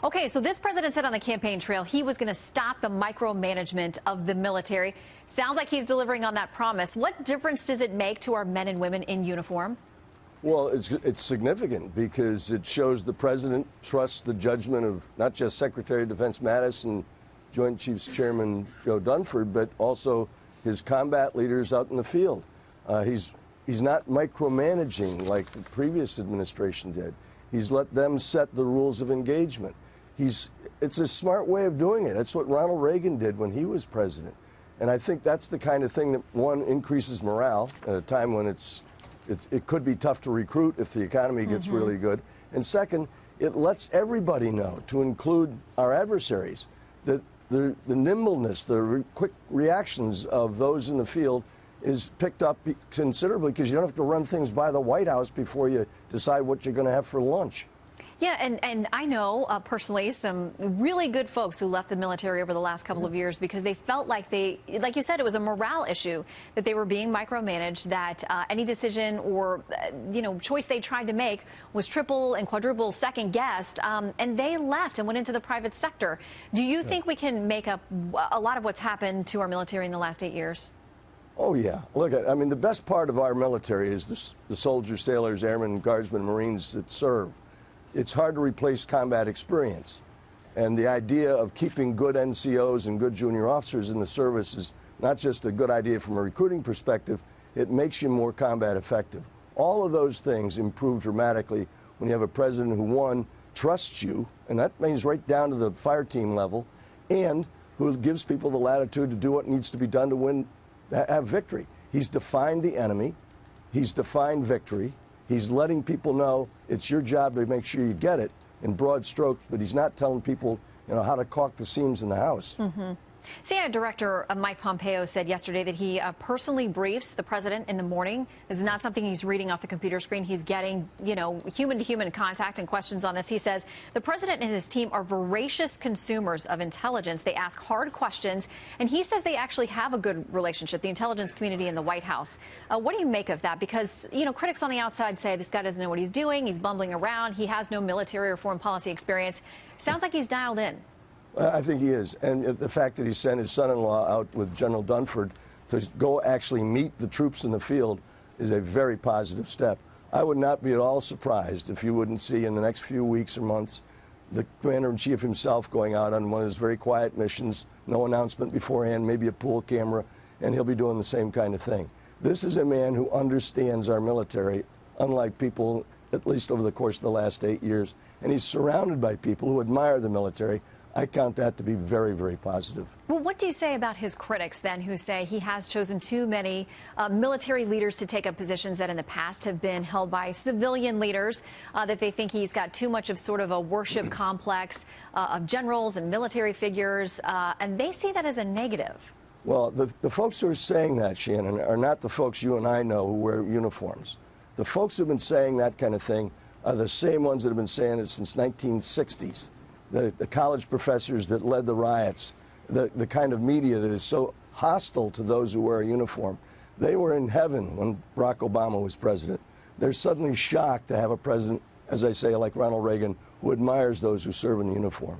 Okay, so this president said on the campaign trail he was going to stop the micromanagement of the military. Sounds like he's delivering on that promise. What difference does it make to our men and women in uniform? Well, it's significant because it shows the president trusts the judgment of not just Secretary of Defense Mattis and Joint Chiefs Chairman Joe Dunford, but also his combat leaders out in the field. He's not micromanaging like the previous administration did. He's let them set the rules of engagement. It's a smart way of doing it. That's what Ronald Reagan did when he was president. And I think that's the kind of thing that, one, increases morale at a time when it could be tough to recruit if the economy gets really good. And second, it lets everybody know, to include our adversaries, that the nimbleness, the quick reactions of those in the field is picked up considerably because you don't have to run things by the White House before you decide what you're going to have for lunch. Yeah, and I know personally some really good folks who left the military over the last couple of years because they felt like like you said, it was a morale issue, that they were being micromanaged, that any decision or, choice they tried to make was triple and quadruple second guessed, and they left and went into the private sector. Do you think we can make up a lot of what's happened to our military in the last 8 years? Oh, yeah. Look, I mean, the best part of our military is the soldiers, sailors, airmen, guardsmen, Marines that serve. It's hard to replace combat experience. And the idea of keeping good NCOs and good junior officers in the service is not just a good idea from a recruiting perspective, it makes you more combat effective. All of those things improve dramatically when you have a president who, one, trusts you, and that means right down to the fire team level, and who gives people the latitude to do what needs to be done to have victory. He's defined the enemy. He's defined victory. He's letting people know it's your job to make sure you get it in broad strokes, but he's not telling people, how to caulk the seams in the house. CIA Director Mike Pompeo said yesterday that he personally briefs the president in the morning. This is not something he's reading off the computer screen. He's getting, human-to-human contact and questions on this. He says the president and his team are voracious consumers of intelligence. They ask hard questions, and he says they actually have a good relationship, the intelligence community and the White House. What do you make of that? Because, critics on the outside say this guy doesn't know what he's doing. He's bumbling around. He has no military or foreign policy experience. Sounds like he's dialed in. I think he is, and the fact that he sent his son-in-law out with General Dunford to go actually meet the troops in the field is a very positive step. I would not be at all surprised if you wouldn't see in the next few weeks or months the Commander-in-Chief himself going out on one of his very quiet missions, no announcement beforehand, maybe a pool camera, and he'll be doing the same kind of thing. This is a man who understands our military, unlike people, at least over the course of the last 8 years, and he's surrounded by people who admire the military. I count that to be very, very positive. Well, what do you say about his critics, then, who say he has chosen too many military leaders to take up positions that in the past have been held by civilian leaders, that they think he's got too much of sort of a worship complex of generals and military figures, and they see that as a negative? Well, the folks who are saying that, Shannon, are not the folks you and I know who wear uniforms. The folks who have been saying that kind of thing are the same ones that have been saying it since 1960s. The college professors that led the riots, the kind of media that is so hostile to those who wear a uniform. They were in heaven when Barack Obama was president. They're suddenly shocked to have a president, as I say, like Ronald Reagan, who admires those who serve in the uniform.